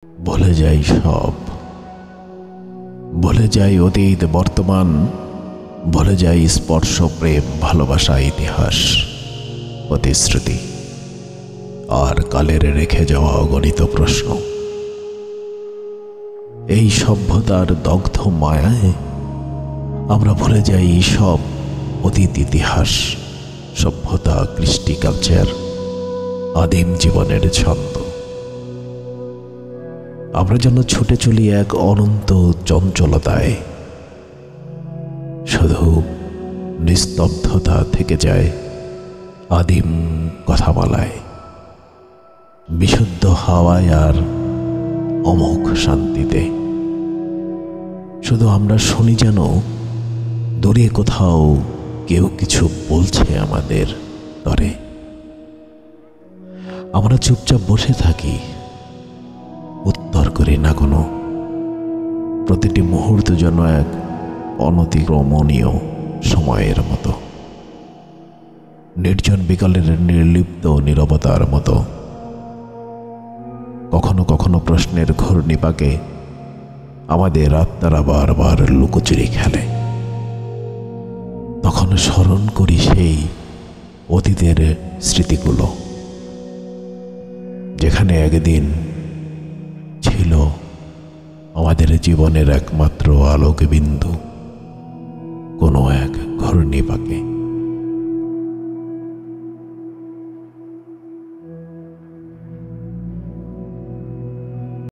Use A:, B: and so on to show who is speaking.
A: ভুলে যাই সব, ভুলে যাই অতীত বর্তমান, ভুলে যাই স্পর্শ প্রেম ভালোবাসা ইতিহাস প্রতিশ্রুতি আর কালের রেখে যাওয়া অগণিত প্রশ্ন। এই সভ্যতার দগ্ধ মায়ায় আমরা ভুলে যাই সব অতীত ইতিহাস, সভ্যতা, কৃষ্টি, কালচার, আদিম জীবনের ছন্দ। আমরা যেন ছুটে চলি এক অনন্ত চঞ্চলতায়, শুধু নিস্তব্ধতা থেকে যায় আদিম কথামালায়, বিশুদ্ধ হাওয়ায় আর অমোঘ শান্তিতে। শুধু আমরা শুনি যেন দূরে কোথাও কেউ কিছু বলছে আমাদের তরে। আমরা চুপচাপ বসে থাকি, উত্তর করি না কোনো। প্রতিটি মুহূর্ত যেন এক অনতিক্রমণীয় সময়ের মতো, নির্জন বিকালের নির্লিপ্ত নীরবতার মতো। কখনো কখনো প্রশ্নের ঘূর্ণিপাকে আমাদের আত্মারা বারবার লুকোচুরি খেলে। তখন স্মরণ করি সেই অতীতের স্মৃতিগুলো, যেখানে একদিন ছিল আমাদের জীবনের একমাত্র আলোক বিন্দু কোনো এক ঘূর্ণিপাকে।